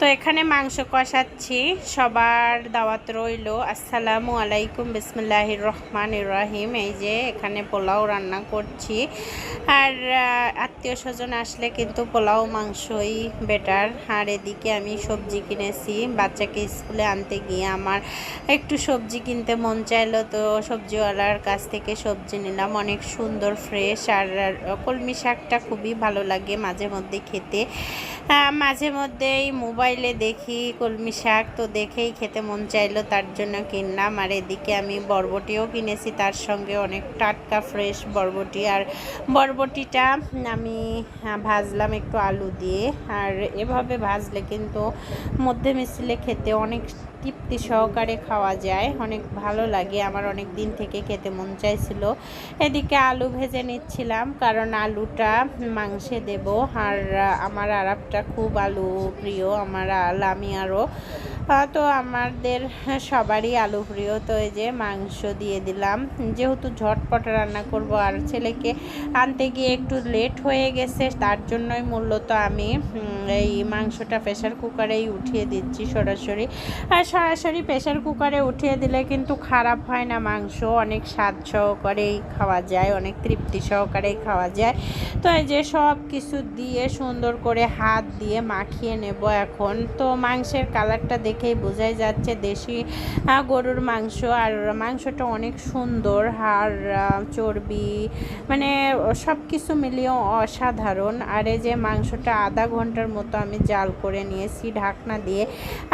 তো এখানে মাংস কষাচ্ছি, সবার দাওয়াত রইল। আসসালামু আলাইকুম, বিসমিল্লাহির রহমানির রহিম। এই যে এখানে পোলাও রান্না করছি, আর আত্মীয় স্বজন আসলে কিন্তু পোলাও মাংসই বেটার। আর এদিকে আমি সবজি কিনেছি, বাচ্চাকে স্কুলে আনতে গিয়ে আমার একটু সবজি কিনতে মন চাইলো, তো সবজিওয়ালার কাছ থেকে সবজি নিলাম। অনেক সুন্দর ফ্রেশ, আর কলমি শাকটা খুবই ভালো লাগে মাঝে মধ্যে খেতে। মাঝে মধ্যেই মোবাইলে দেখি কলমি শাক, তো দেখেই খেতে মন চাইলো, তার জন্য কিনলাম। আর এদিকে আমি বরবটিও কিনেছি, তার সঙ্গে অনেক টাটকা ফ্রেশ বরবটি। আর বরবটিটা আমি ভাজলাম একটু আলু দিয়ে, আর এভাবে ভাজলে কিন্তু মধ্যে মিশিয়ে খেতে অনেক তৃপ্তি সহকারে খাওয়া যায়, অনেক ভালো লাগে। আমার অনেক দিন থেকে খেতে মন চাইছিল। এদিকে আলু ভেজে নিচ্ছিলাম, কারণ আলুটা মাংসে দেব। আর আমার আরবটা খুব আলু প্রিয়, আমার আমি আরও, তো আমাদের সবারই আলু প্রিয়। তো এই যে মাংস দিয়ে দিলাম, যেহেতু ঝটপট রান্না করব, আর ছেলেকে আনতে গিয়ে একটু লেট হয়ে গেছে, তার জন্যই মূলত আমি এই মাংসটা প্রেশার কুকারেই উঠিয়ে দিচ্ছি সরাসরি। আর সরাসরি প্রেশার কুকারে উঠিয়ে দিলে কিন্তু খারাপ হয় না, মাংস অনেক স্বাদ সহকারেই খাওয়া যায়, অনেক তৃপ্তি সহকারেই খাওয়া যায়। তো এই যে সব কিছু দিয়ে সুন্দর করে হাত দিয়ে মাখিয়ে নেব এখন। তো মাংসের কালারটা দেখেই বোঝাই যাচ্ছে দেশি গরুর মাংস, আর মাংসটা অনেক সুন্দর, আর চর্বি মানে সব কিছু মিলিয়ে অসাধারণ। আর এই যে মাংসটা আধা ঘন্টার মতো আমি জাল করে নিয়েছি ঢাকনা দিয়ে,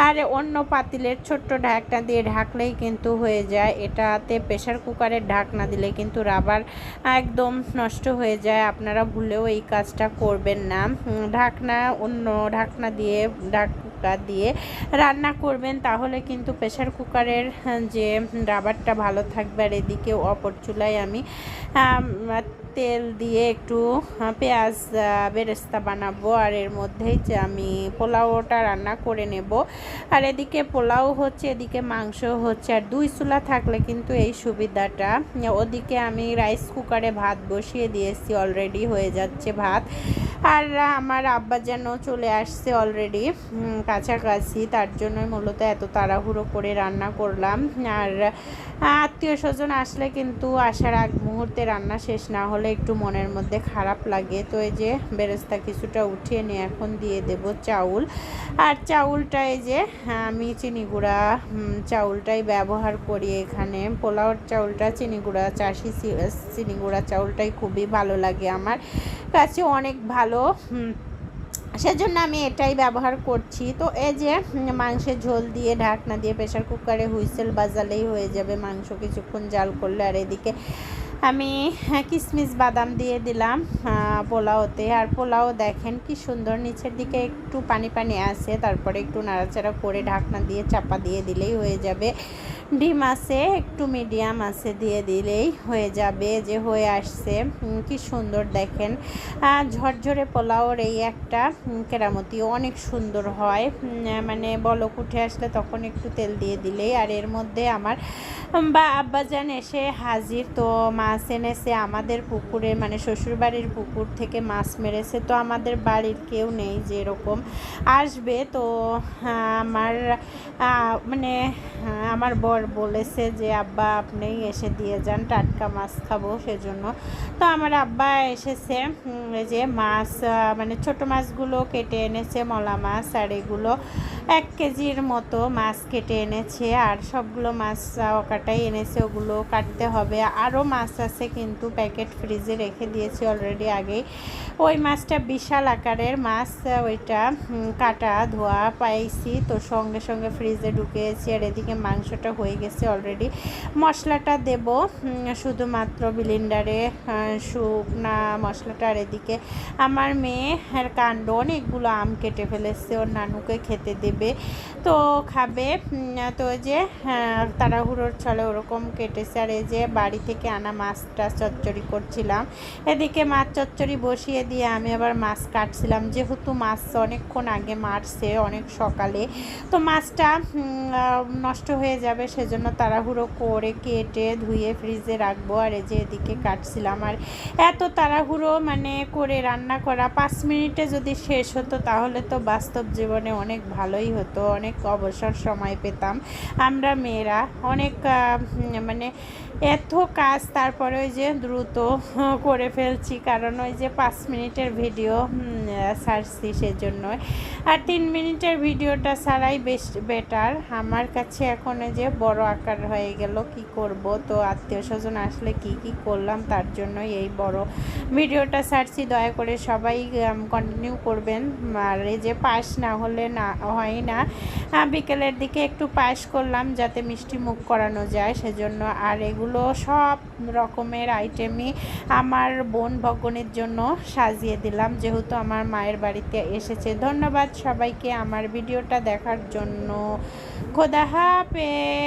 আর অন্য পাতিলের ছোট্ট ঢাকনা দিয়ে ঢাকলেই কিন্তু হয়ে যায়। এটাতে প্রেশার কুকারের ঢাকনা দিলে কিন্তু রাবার একদম নষ্ট হয়ে যায়, আপনারা ভুলেও এই কাজটা করবেন না। ঢাকনা অন্য ঢাকনা দিয়ে দিয়ে রান্না করবেন, তাহলে কিন্তু প্রেশার কুকারের যে রাবারটা ভালো থাকবে। আর এদিকে অপর চুলায় আমি তেল দিয়ে একটু পেঁয়াজ বেরেস্তা বানাবো, আর এর মধ্যেই যে আমি পোলাওটা রান্না করে নেব। আর এদিকে পোলাও হচ্ছে, এদিকে মাংস হচ্ছে, আর দুই চুলা থাকলে কিন্তু এই সুবিধাটা। ওদিকে আমি রাইস কুকারে ভাত বসিয়ে দিয়েছি, অলরেডি হয়ে যাচ্ছে ভাত। আর আমার আব্বা যেন চলে আসছে অলরেডি কাছাকাছি, তার জন্যই মূলত এত তাড়াহুড়ো করে রান্না করলাম। আর আত্মীয় স্বজন আসলে কিন্তু আসার আগ মুহূর্তে রান্না শেষ না হলে একটু মনের মধ্যে খারাপ লাগে। তো এই যে বেরেস্তা কিছুটা উঠিয়ে নিয়ে এখন দিয়ে দেব চাউল। আর চাউলটা এই যে আমি চিনি গুঁড়া চাউলটাই ব্যবহার করি এখানে। পোলাওর চাউলটা চিনি গুঁড়া চাষি চিনি গুঁড়া চাউলটাই খুবই ভালো লাগে আমার কাছে, অনেক ভালো, সেজন্য আমি এটাই ব্যবহার করছি। তো এই যে মাংসের ঝোল দিয়ে ঢাকনা দিয়ে প্রেশার কুকারে হুইসেল বাজালেই হয়ে যাবে মাংস কিছুক্ষণ জাল করলে। আর এদিকে আমি কিশমিশ বাদাম দিয়ে দিলাম পোলাওতে। আর পোলাও দেখেন কি সুন্দর, নিচের দিকে একটু পানি পানি আছে, তারপরে একটু নাড়াচাড়া করে ঢাকনা দিয়ে চাপা দিয়ে দিলেই হয়ে যাবে। ডিম আছে একটু মিডিয়াম আছে, দিয়ে দিলেই হয়ে যাবে। যে হয়ে আসছে কি সুন্দর দেখেন, ঝরঝরে পোলাওর এই একটা কেরামতি অনেক সুন্দর হয়, মানে বলক উঠে আসলে তখন একটু তেল দিয়ে দিলেই। আর এর মধ্যে আমার আব্বাজান এসে হাজির, তো মাছ এনেছে আমাদের পুকুরে, মানে শ্বশুরবাড়ির পুকুর থেকে মাছ মেরেছে। তো আমাদের বাড়ির কেউ নেই যে এরকম আসবে, তো আমার মানে আমার বর বলেছে যে আব্বা আপনি এসে দিয়ে যান, টাটকা মাছ খাবো সেজন্য। তো আমার আব্বা এসেছে, এই যে মাছ মানে ছোট মাছগুলো কেটে এনেছে, মলা মাছ, আর এগুলো 1 কেজির মতো মাছ কেটে এনেছে। আর সবগুলো মাছ কাটাই এনেছে, ওগুলো কাটতে হবে। আরও মাছ আছে কিন্তু প্যাকেট ফ্রিজে রেখে দিয়েছি অলরেডি আগেই। ওই মাছটা বিশাল আকারের মাছ, ওইটা কাটা ধোয়া পাইছি, তো সঙ্গে সঙ্গে ফ্রিজে ঢুকিয়েছি। আর এদিকে মাংসটা হয়ে গেছে অলরেডি, মশলাটা দেব শুধুমাত্র ব্লেন্ডারে শুকনা মশলাটা। আর এদিকে আমার মেয়ের কাণ্ড, অনেকগুলো আম কেটে ফেলেছে, ওর নানুকে খেতে দেবে, তো খাবে। তো যে তাড়াহুড়োর ছলে ওরকম কেটেছে। আর এই যে বাড়ি থেকে আনা মাছটা চচ্চড়ি করছিলাম, এদিকে মাছ চচ্চড়ি বসিয়ে দিয়ে আমি আবার মাছ কাটছিলাম, যেহেতু মাছ অনেকক্ষণ আগে মারছে, অনেক সকালে, তো মাছটা নষ্ট হয়ে যাবে, সেজন্য তাড়াহুড়ো করে কেটে ধুয়ে ফ্রিজে রাখবো। আর এই যে এদিকে কাটছিলাম, আর এত তাড়াহুড়ো মানে করে রান্না করা 5 মিনিটে যদি শেষ হতো তাহলে তো বাস্তব জীবনে অনেক ভালোই ভালোই হতো, অনেক অবসর সময় পেতাম আমরা মেয়েরা। অনেক মানে এত কাজ, তারপরে ওই যে দ্রুত করে ফেলছি, কারণ ওই যে 5 মিনিটের ভিডিও ছাড়ছি সেজন্য। আর 3 মিনিটের ভিডিওটা ছাড়াই বেশ বেটার আমার কাছে। এখন এই যে বড় আকার হয়ে গেল, কি করব, তো আত্মীয় স্বজন আসলে কি কি করলাম তার জন্য এই বড় ভিডিওটা ছাড়ছি। দয়া করে সবাই কন্টিনিউ করবেন। আর এই যে পায়েস না হলে না হয় না, বিকেলের দিকে একটু পায়েস করলাম যাতে মিষ্টি মুখ করানো যায় সেজন্য। আর এগুলো সব রকমের আইটেমই আমার বোন ভগ্নের জন্য সাজিয়ে দিলাম, যেহেতু আমার মায়ের বাড়িতে এসেছে। ধন্যবাদ সবাইকে আমার ভিডিওটা দেখার জন্য। খোদা হাফেজ।